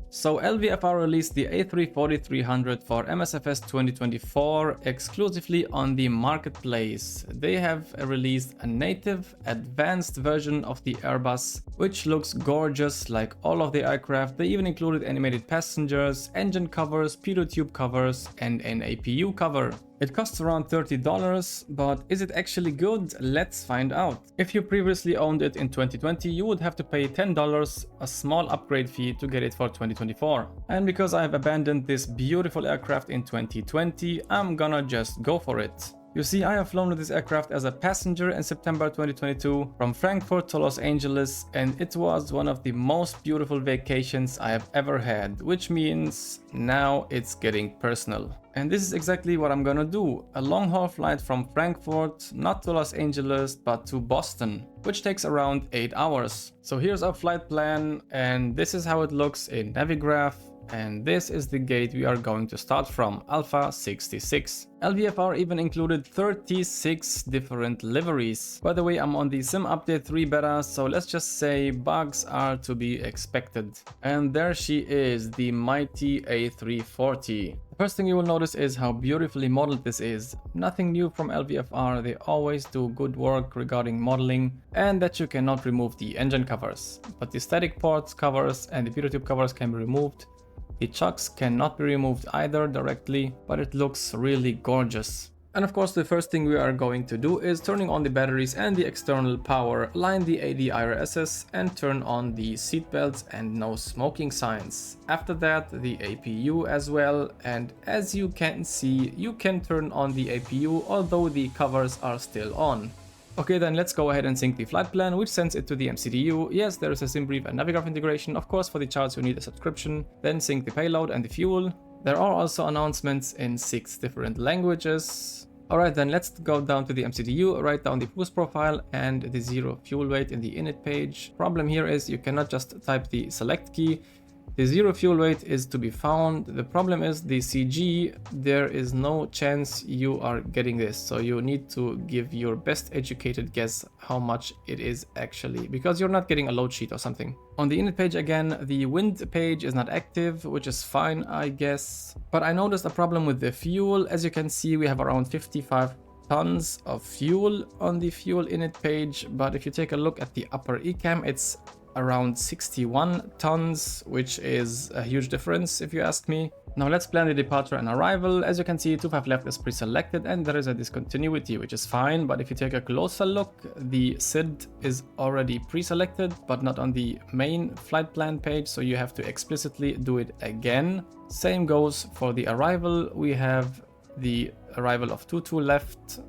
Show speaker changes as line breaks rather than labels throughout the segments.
So LVFR released the A340-300 for MSFS 2024 exclusively on the marketplace. They have released a native advanced version of the Airbus, which looks gorgeous like all of the aircraft. They even included animated passengers, engine covers, pitot tube covers, and an APU cover. It costs around $30, but is it actually good? Let's find out. If you previously owned it in 2020, you would have to pay $10, a small upgrade fee to get it for 2024. And because I have abandoned this beautiful aircraft in 2020, I'm gonna just go for it. You see, I have flown with this aircraft as a passenger in September 2022 from Frankfurt to Los Angeles, and it was one of the most beautiful vacations I have ever had, which means now it's getting personal. And this is exactly what I'm gonna do, a long haul flight from Frankfurt, not to Los Angeles, but to Boston, which takes around 8 hours. So here's our flight plan, and this is how it looks in Navigraph. And this is the gate we are going to start from, Alpha 66. LVFR even included 36 different liveries. By the way, I'm on the Sim Update 3 beta, so let's just say bugs are to be expected. And there she is, the mighty A340. The first thing you will notice is how beautifully modeled this is. Nothing new from LVFR, they always do good work regarding modeling, and that you cannot remove the engine covers. But the static ports covers and the pitot tube covers can be removed. The chucks cannot be removed either directly, but it looks really gorgeous. And of course, the first thing we are going to do is turning on the batteries and the external power, line the ADIRSs, and turn on the seat belts and no smoking signs. After that, the APU as well, and as you can see, you can turn on the APU although the covers are still on. Okay, then let's go ahead and sync the flight plan, which sends it to the MCDU. Yes, there is a SimBrief and Navigraph integration. Of course, for the charts you need a subscription. Then sync the payload and the fuel. There are also announcements in 6 different languages. Alright, then let's go down to the MCDU, write down the boost profile and the 0 fuel weight in the init page. Problem here is you cannot just type the select key. The 0 fuel weight is to be found. The problem is the CG, there is no chance you are getting this. So you need to give your best educated guess how much it is actually, because you're not getting a load sheet or something. On the init page again, the wind page is not active, which is fine, I guess. But I noticed a problem with the fuel. As you can see, we have around 55 tons of fuel on the fuel init page. But if you take a look at the upper ECAM, it's around 61 tons, which is a huge difference if you ask me. Now let's plan the departure and arrival. As you can see, 25 left is pre-selected and there is a discontinuity, which is fine. But if you take a closer look, the SID is already pre-selected, but not on the main flight plan page. So you have to explicitly do it again. Same goes for the arrival. We have the arrival of 22 left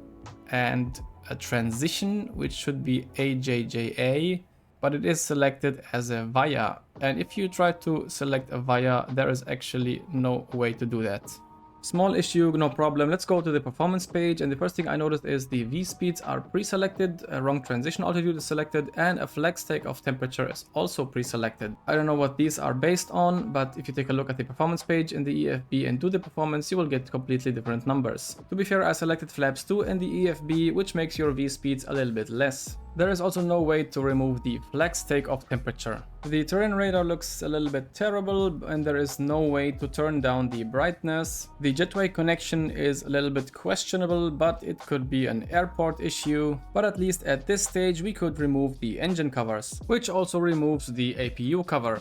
and a transition, which should be AJJA. But it is selected as a via, and if you try to select a via, there is actually no way to do that. Small issue, no problem. Let's go to the performance page, and the first thing I noticed is the V speeds are pre-selected, a wrong transition altitude is selected, and a flex takeoff temperature is also pre-selected. I don't know what these are based on, but if you take a look at the performance page in the EFB and do the performance, you will get completely different numbers. To be fair, I selected flaps 2 in the EFB, which makes your V speeds a little bit less. There is also no way to remove the flex takeoff temperature. The terrain radar looks a little bit terrible, and there is no way to turn down the brightness. The jetway connection is a little bit questionable, but it could be an airport issue. But at least at this stage we could remove the engine covers, which also removes the APU cover.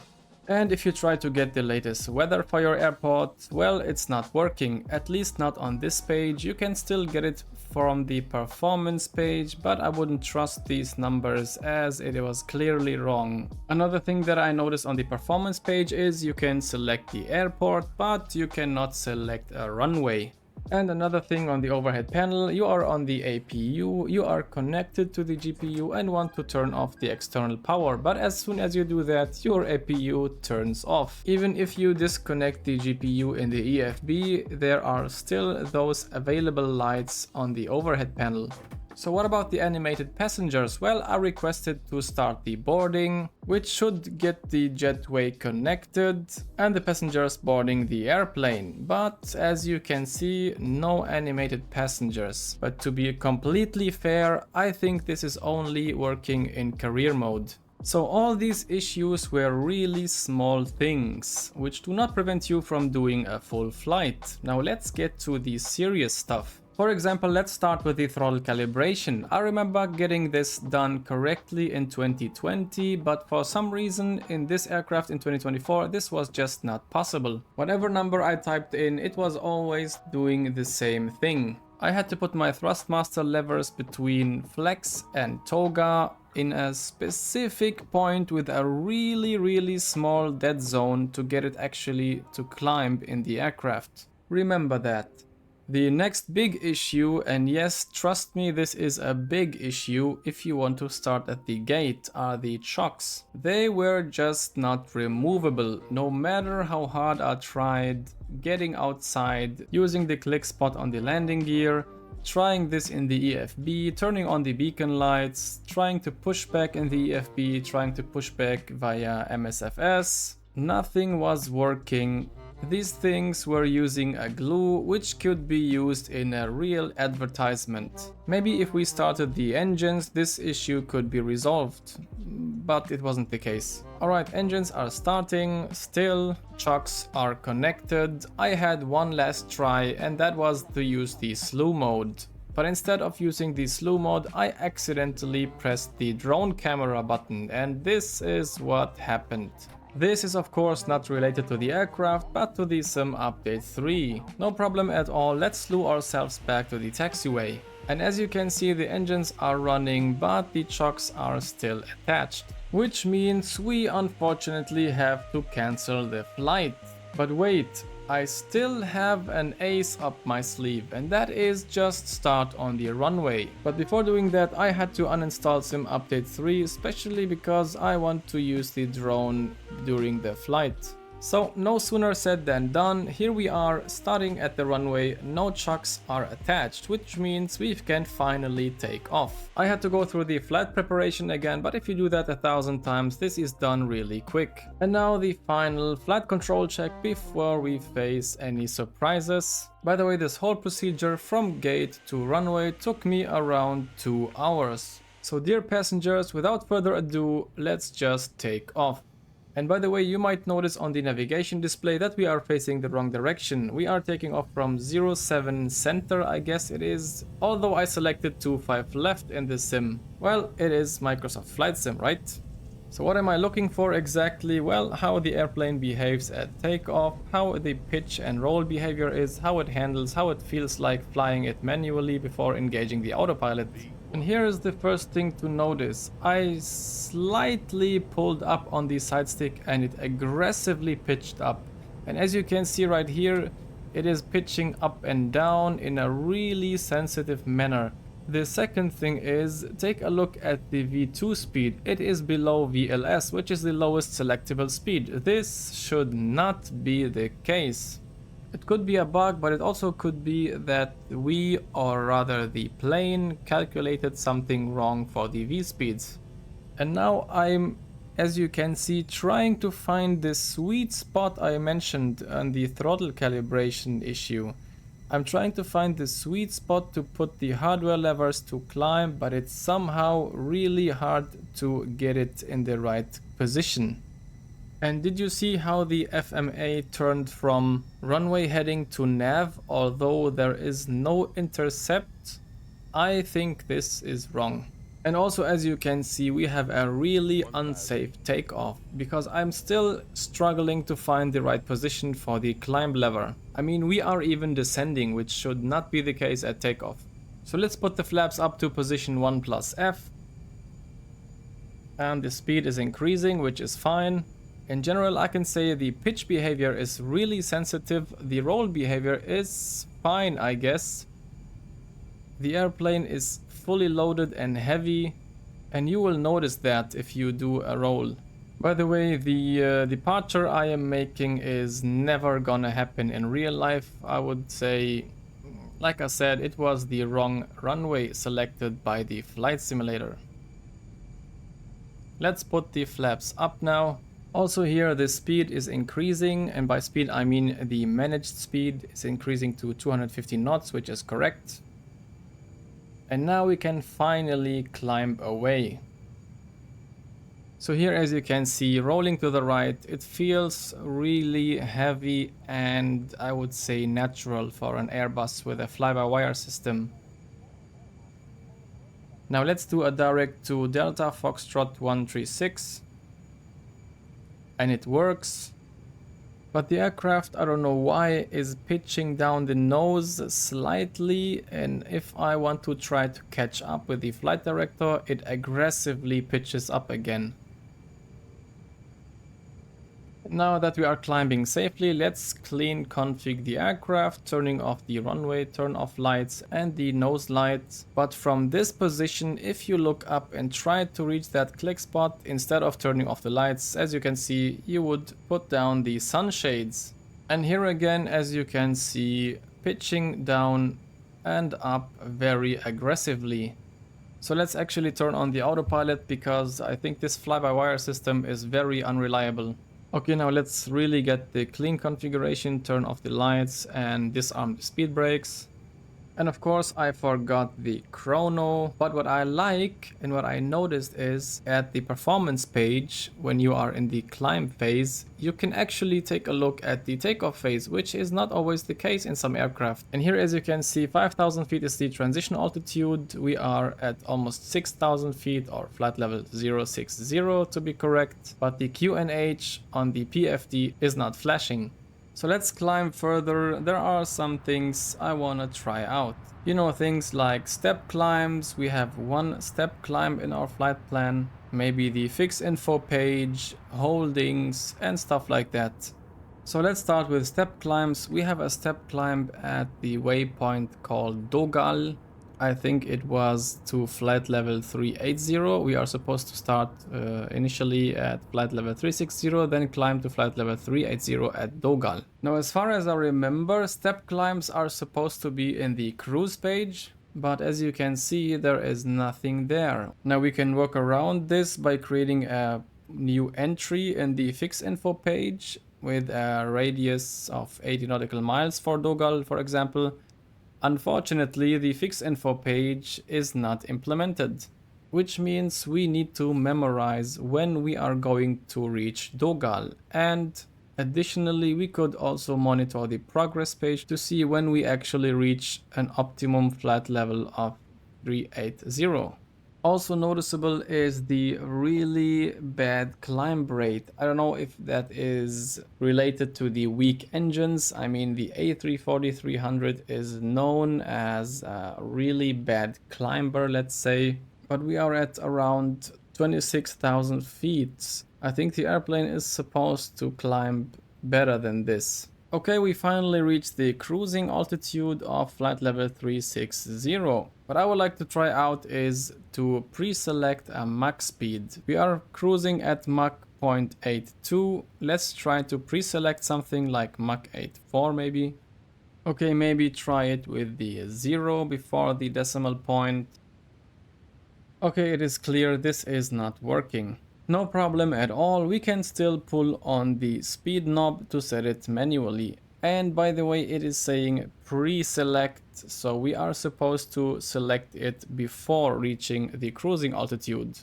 And if you try to get the latest weather for your airport, well, it's not working, at least not on this page. You can still get it from the performance page, but I wouldn't trust these numbers as it was clearly wrong. Another thing that I noticed on the performance page is you can select the airport, but you cannot select a runway. And another thing on the overhead panel, you are on the APU, you are connected to the GPU and want to turn off the external power, but as soon as you do that, your APU turns off. Even if you disconnect the GPU in the EFB, there are still those available lights on the overhead panel. So what about the animated passengers? Well, I requested to start the boarding, which should get the jetway connected and the passengers boarding the airplane. But as you can see, no animated passengers. But to be completely fair, I think this is only working in career mode. So all these issues were really small things, which do not prevent you from doing a full flight. Now let's get to the serious stuff. For example, let's start with the throttle calibration. I remember getting this done correctly in 2020, but for some reason in this aircraft in 2024, this was just not possible. Whatever number I typed in, it was always doing the same thing. I had to put my thrustmaster levers between flex and toga in a specific point with a really small dead zone to get it actually to climb in the aircraft. Remember that. The next big issue, and yes, trust me, this is a big issue if you want to start at the gate, are the chocks. They were just not removable, no matter how hard I tried getting outside, using the click spot on the landing gear, trying this in the EFB, turning on the beacon lights, trying to push back in the EFB, trying to push back via MSFS. Nothing was working. These things were using a glue which could be used in a real advertisement. Maybe if we started the engines, this issue could be resolved, but it wasn't the case. Alright, engines are starting, still, chocks are connected. I had one last try and that was to use the slew mode. But instead of using the slew mode, I accidentally pressed the drone camera button, and this is what happened. This is of course not related to the aircraft, but to the Sim Update 3. No problem at all, let's slew ourselves back to the taxiway. And as you can see, the engines are running, but the chocks are still attached. Which means we unfortunately have to cancel the flight. But wait, I still have an ace up my sleeve, and that is just start on the runway. But before doing that, I had to uninstall Sim Update 3, especially because I want to use the drone during the flight. So no sooner said than done, here we are starting at the runway, no chocks are attached, which means we can finally take off. I had to go through the flight preparation again, but if you do that 1,000 times, this is done really quick. And now the final flight control check before we face any surprises. By the way, this whole procedure from gate to runway took me around 2 hours. So dear passengers, without further ado, let's just take off. And by the way, you might notice on the navigation display that we are facing the wrong direction. We are taking off from 07 center, I guess it is, although I selected 25 left in the sim. Well, it is Microsoft Flight Sim, right? So what am I looking for exactly? Well, how the airplane behaves at takeoff, how the pitch and roll behavior is, how it handles, how it feels like flying it manually before engaging the autopilot. And here is the first thing to notice. I slightly pulled up on the side stick and it aggressively pitched up. And as you can see right here, it is pitching up and down in a really sensitive manner. The second thing is, take a look at the V2 speed. It is below VLS, which is the lowest selectable speed. This should not be the case. It could be a bug, but it also could be that we, or rather the plane, calculated something wrong for the V speeds. And now I'm, as you can see, trying to find the sweet spot I mentioned on the throttle calibration issue. I'm trying to find the sweet spot to put the hardware levers to climb, but it's somehow really hard to get it in the right position. And did you see how the FMA turned from runway heading to nav, although there is no intercept? I think this is wrong. And also, as you can see, we have a really unsafe takeoff, because I'm still struggling to find the right position for the climb lever. I mean, we are even descending, which should not be the case at takeoff. So let's put the flaps up to position 1+F. And the speed is increasing, which is fine. In general, I can say the pitch behavior is really sensitive. The roll behavior is fine, I guess. The airplane is fully loaded and heavy, and you will notice that if you do a roll. By the way, the departure I am making is never gonna happen in real life. I would say, like I said, it was the wrong runway selected by the flight simulator. Let's put the flaps up now. Also here the speed is increasing, and by speed I mean the managed speed is increasing to 250 knots, which is correct. And now we can finally climb away. So here, as you can see, rolling to the right, it feels really heavy and I would say natural for an Airbus with a fly-by-wire system. Now let's do a direct to Delta Foxtrot 136. And it works. But the aircraft, I don't know why, is pitching down the nose slightly, and if I want to try to catch up with the flight director, it aggressively pitches up again. Now that we are climbing safely, let's clean config the aircraft, turning off the runway turn off lights and the nose lights. But from this position, if you look up and try to reach that click spot, instead of turning off the lights, as you can see, you would put down the sunshades. And here again, as you can see, pitching down and up very aggressively. So let's actually turn on the autopilot because I think this fly-by-wire system is very unreliable. Okay, now let's really get the clean configuration, turn off the lights and disarm the speed brakes. And of course I forgot the chrono, but what I like and what I noticed is at the performance page, when you are in the climb phase, you can actually take a look at the takeoff phase, which is not always the case in some aircraft. And here, as you can see, 5,000 feet is the transition altitude. We are at almost 6,000 feet, or flight level 060 to be correct, but the QNH on the PFD is not flashing. So let's climb further. There are some things I want to try out. You know, things like step climbs. We have one step climb in our flight plan. Maybe the fix info page, holdings and stuff like that. So let's start with step climbs. We have a step climb at the waypoint called Dogal. I think it was to flight level 380. We are supposed to start initially at flight level 360, then climb to flight level 380 at Dogal. Now, as far as I remember, step climbs are supposed to be in the cruise page, but as you can see, there is nothing there. Now we can work around this by creating a new entry in the fix info page with a radius of 80 nautical miles for Dogal, for example. Unfortunately, the fix info page is not implemented, which means we need to memorize when we are going to reach Dogal. And additionally, we could also monitor the progress page to see when we actually reach an optimum flight level of 380. Also noticeable is the really bad climb rate. I don't know if that is related to the weak engines. I mean, the A340-300 is known as a really bad climber, let's say, but we are at around 26,000 feet. I think the airplane is supposed to climb better than this. Okay, we finally reached the cruising altitude of flight level 360. What I would like to try out is to pre-select a Mach speed. We are cruising at Mach 0.82. Let's try to pre-select something like Mach 8.4 maybe. Okay, maybe try it with the 0 before the decimal point. Okay, it is clear this is not working. No problem at all, we can still pull on the speed knob to set it manually. And by the way, it is saying pre-select, so we are supposed to select it before reaching the cruising altitude.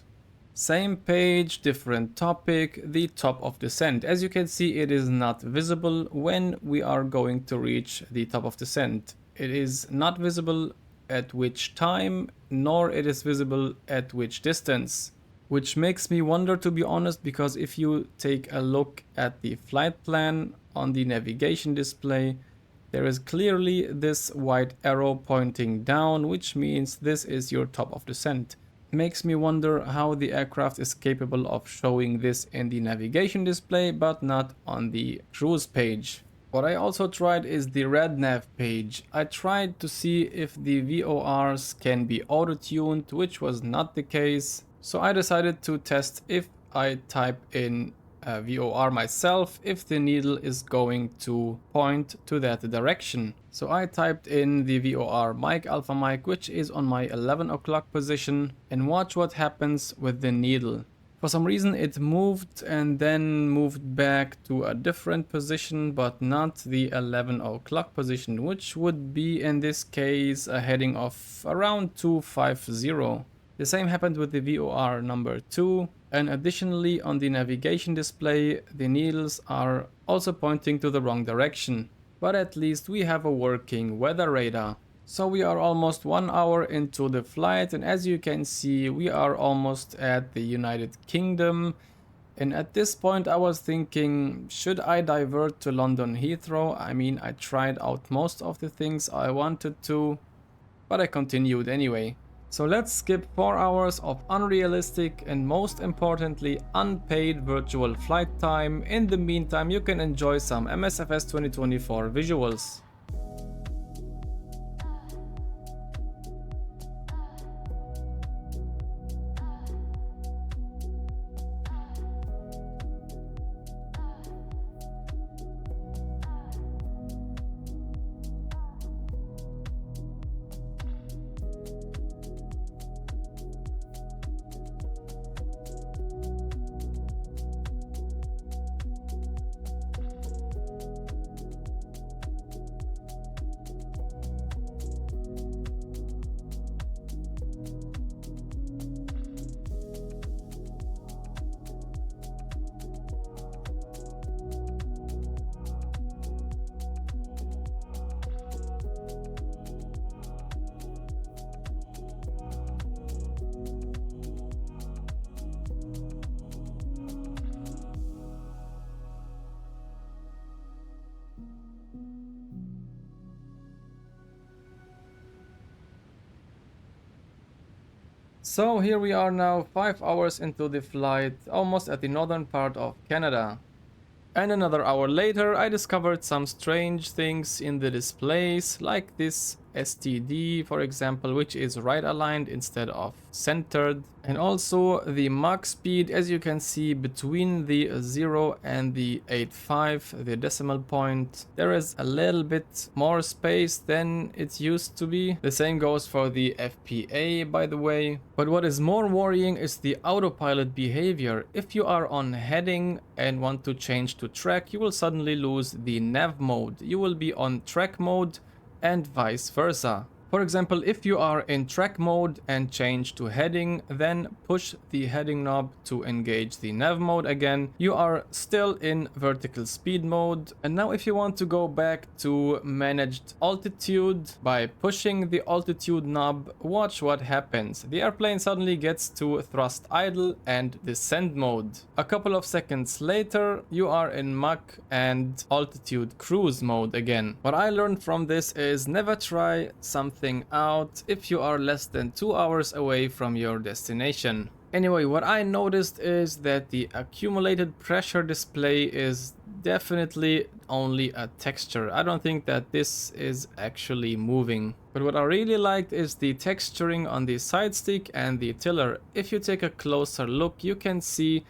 Same page, different topic, the top of descent. As you can see, it is not visible when we are going to reach the top of descent. It is not visible at which time, nor it is visible at which distance. Which makes me wonder, to be honest, because if you take a look at the flight plan on the navigation display, there is clearly this white arrow pointing down, which means this is your top of descent. Makes me wonder how the aircraft is capable of showing this in the navigation display, but not on the cruise page. What I also tried is the red nav page. I tried to see if the VORs can be auto-tuned, which was not the case. So I decided to test if I type in a VOR myself, if the needle is going to point to that direction. So I typed in the VOR Mike Alpha Mike, which is on my 11 o'clock position, and watch what happens with the needle. For some reason it moved and then moved back to a different position, but not the 11 o'clock position, which would be in this case a heading of around 250. The same happened with the VOR number 2, And additionally, on the navigation display, the needles are also pointing to the wrong direction. But at least we have a working weather radar. So we are almost 1 hour into the flight, and as you can see, we are almost at the United Kingdom. And at this point I was thinking, should I divert to London Heathrow? I mean, I tried out most of the things I wanted to, but I continued anyway. So let's skip 4 hours of unrealistic and most importantly unpaid virtual flight time. In the meantime, you can enjoy some MSFS 2024 visuals. So here we are now 5 hours into the flight, almost at the northern part of Canada. And another hour later I discovered some strange things in the displays, like this STD for example, which is right aligned instead of centered. And also the Mach speed, as you can see between the 0 and the 85, the decimal point, there is a little bit more space than it used to be. The same goes for the FPA, by the way. But what is more worrying is the autopilot behavior. If you are on heading and want to change to track, you will suddenly lose the nav mode. You will be on track mode and vice versa. For example, if you are in track mode and change to heading, then push the heading knob to engage the nav mode again, you are still in vertical speed mode. And now if you want to go back to managed altitude by pushing the altitude knob, watch what happens. The airplane suddenly gets to thrust idle and descend mode. A couple of seconds later, you are in Mach and altitude cruise mode again. What I learned from this is never try something out if you are less than 2 hours away from your destination. Anyway, what I noticed is that the accumulated pressure display is definitely only a texture. I don't think that this is actually moving. But what I really liked is the texturing on the side stick and the tiller. If you take a closer look, you can see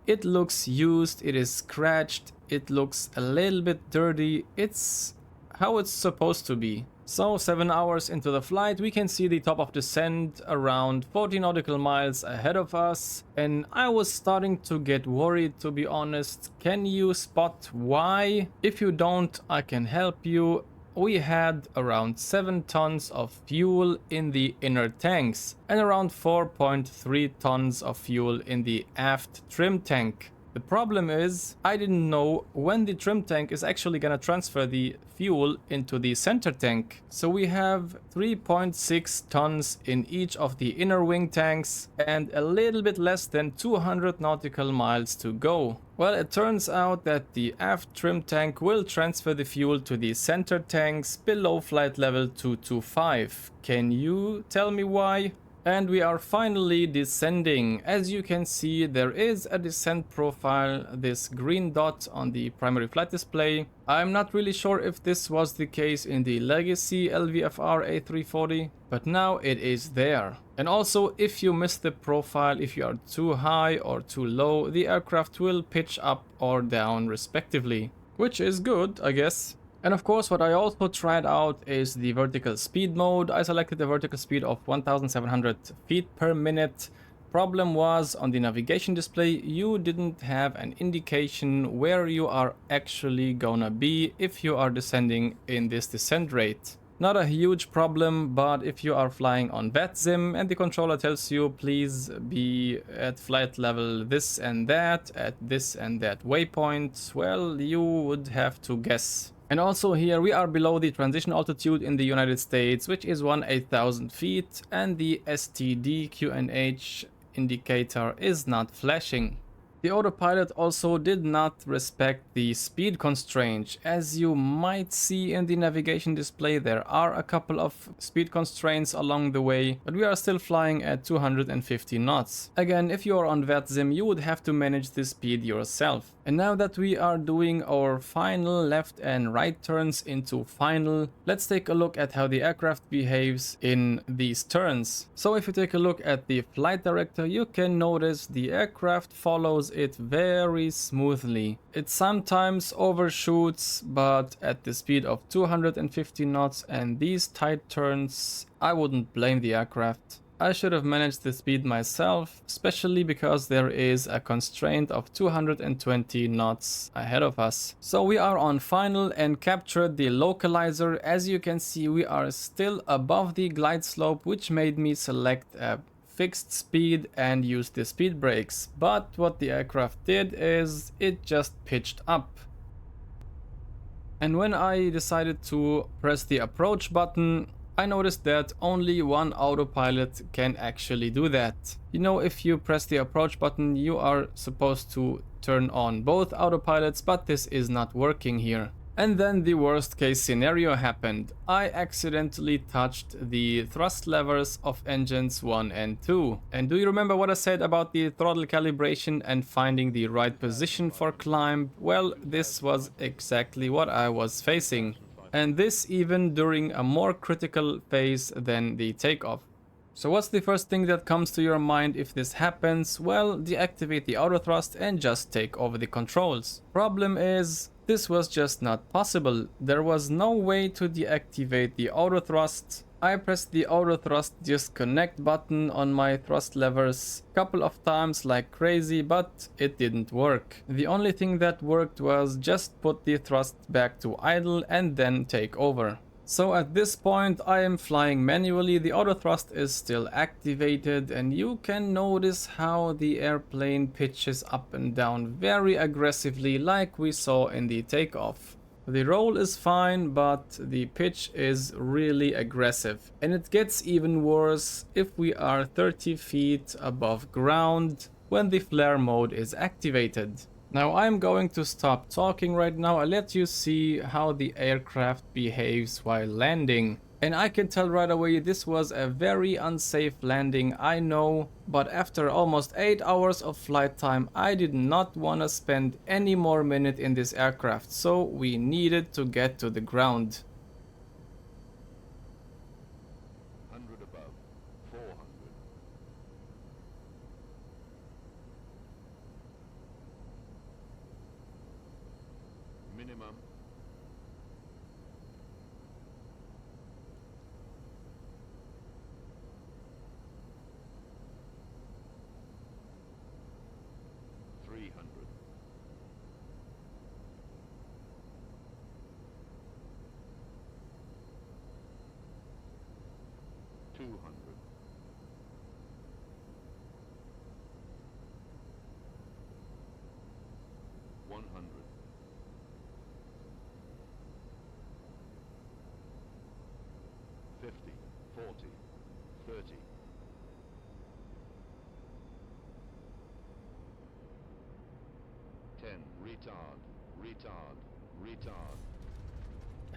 it looks used, it is scratched, it looks a little bit dirty. It's how it's supposed to be. So 7 hours into the flight, we can see the top of descent around 40 nautical miles ahead of us. And I was starting to get worried, to be honest. Can you spot why? If you don't, I can help you. We had around 7 tons of fuel in the inner tanks and around 4.3 tons of fuel in the aft trim tank. The problem is, I didn't know when the trim tank is actually gonna transfer the fuel into the center tank. So we have 3.6 tons in each of the inner wing tanks and a little bit less than 200 nautical miles to go. Well, it turns out that the aft trim tank will transfer the fuel to the center tanks below flight level 225. Can you tell me why? And we are finally descending. As you can see, there is a descent profile, this green dot on the primary flight display. I'm not really sure if this was the case in the legacy LVFR A340, but now it is there. And also, if you miss the profile, if you are too high or too low, the aircraft will pitch up or down respectively, which is good, I guess. And of course, what I also tried out is the vertical speed mode. I selected the vertical speed of 1700 feet per minute. Problem was, on the navigation display, you didn't have an indication where you are actually gonna be if you are descending in this descent rate. Not a huge problem, but if you are flying on VATSIM and the controller tells you please be at flight level this and that, at this and that waypoint, well, you would have to guess. And also here we are below the transition altitude in the United States, which is 8,000 feet, and the STD QNH indicator is not flashing. The autopilot also did not respect the speed constraint. As you might see in the navigation display, there are a couple of speed constraints along the way, but we are still flying at 250 knots. Again, if you are on VATSIM, you would have to manage the speed yourself. And now that we are doing our final left and right turns into final, let's take a look at how the aircraft behaves in these turns. So if you take a look at the flight director, you can notice the aircraft follows it very smoothly. It sometimes overshoots, but at the speed of 250 knots and these tight turns, I wouldn't blame the aircraft. I should have managed the speed myself, especially because there is a constraint of 220 knots ahead of us. So we are on final and captured the localizer. As you can see, we are still above the glide slope, which made me select a fixed speed and use the speed brakes. But what the aircraft did is it just pitched up. And when I decided to press the approach button, I noticed that only one autopilot can actually do that. You know, if you press the approach button, you are supposed to turn on both autopilots, but this is not working here. And then the worst case scenario happened. I accidentally touched the thrust levers of engines 1 and 2. And do you remember what I said about the throttle calibration and finding the right position for climb? Well, this was exactly what I was facing. And this even during a more critical phase than the takeoff. So what's the first thing that comes to your mind if this happens? Well, deactivate the auto thrust and just take over the controls. Problem is, this was just not possible. There was no way to deactivate the auto thrust. I pressed the auto thrust disconnect button on my thrust levers a couple of times like crazy, but it didn't work. The only thing that worked was just put the thrust back to idle and then take over. So at this point I am flying manually, the auto thrust is still activated, and you can notice how the airplane pitches up and down very aggressively like we saw in the takeoff. The roll is fine, but the pitch is really aggressive. And it gets even worse if we are 30 feet above ground when the flare mode is activated. Now I'm going to stop talking right now. I'll let you see how the aircraft behaves while landing. And I can tell right away this was a very unsafe landing, I know, but after almost 8 hours of flight time, I did not want to spend any more minute in this aircraft, so we needed to get to the ground.
100 above, 400. Minimum. Retard.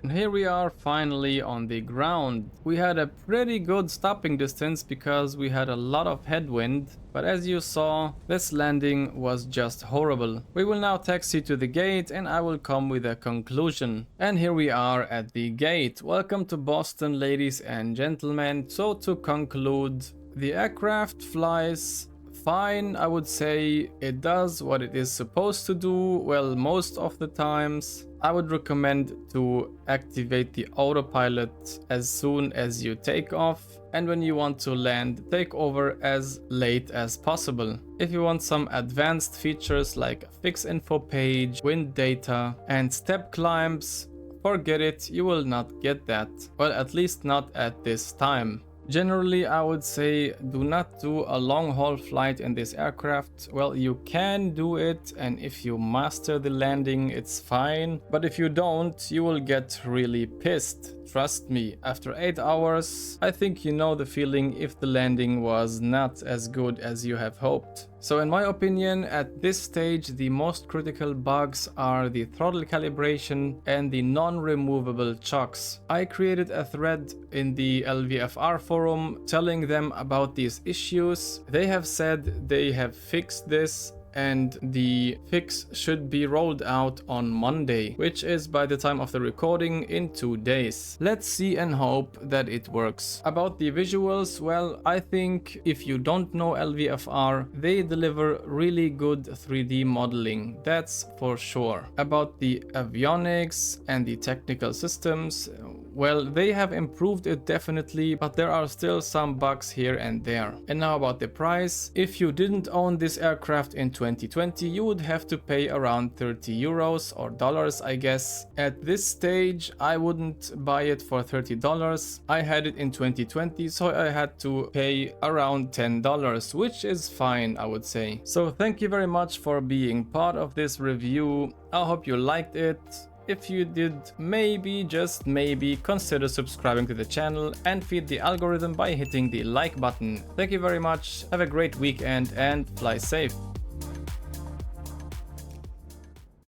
And here we are finally on the ground. We had a pretty good stopping distance because we had a lot of headwind, but as you saw, this landing was just horrible. We will now taxi to the gate and I will come with a conclusion. And here we are at the gate. Welcome to Boston, ladies and gentlemen. So to conclude, the aircraft flies fine, I would say. It does what it is supposed to do, well, most of the times. I would recommend to activate the autopilot as soon as you take off, and when you want to land, take over as late as possible. If you want some advanced features like a fix info page, wind data, and step climbs, forget it, you will not get that. Well, at least not at this time. Generally, I would say do not do a long-haul flight in this aircraft. Well, you can do it, and if you master the landing, it's fine. But if you don't, you will get really pissed. Trust me, after 8 hours, I think you know the feeling if the landing was not as good as you have hoped. So in my opinion, at this stage, the most critical bugs are the throttle calibration and the non-removable chocks. I created a thread in the LVFR forum telling them about these issues. They have said they have fixed this, and the fix should be rolled out on Monday, which is by the time of the recording in 2 days. Let's see and hope that it works. About the visuals, well, I think if you don't know LVFR, they deliver really good 3D modeling, that's for sure. About the avionics and the technical systems, well, they have improved it definitely, but there are still some bugs here and there. And now about the price. If you didn't own this aircraft in 2020, you would have to pay around 30 euros or dollars, I guess. At this stage, I wouldn't buy it for $30. I had it in 2020, so I had to pay around $10, which is fine, I would say. So thank you very much for being part of this review. I hope you liked it. If you did, maybe, just maybe, consider subscribing to the channel and feed the algorithm by hitting the like button. Thank you very much, have a great weekend and fly safe.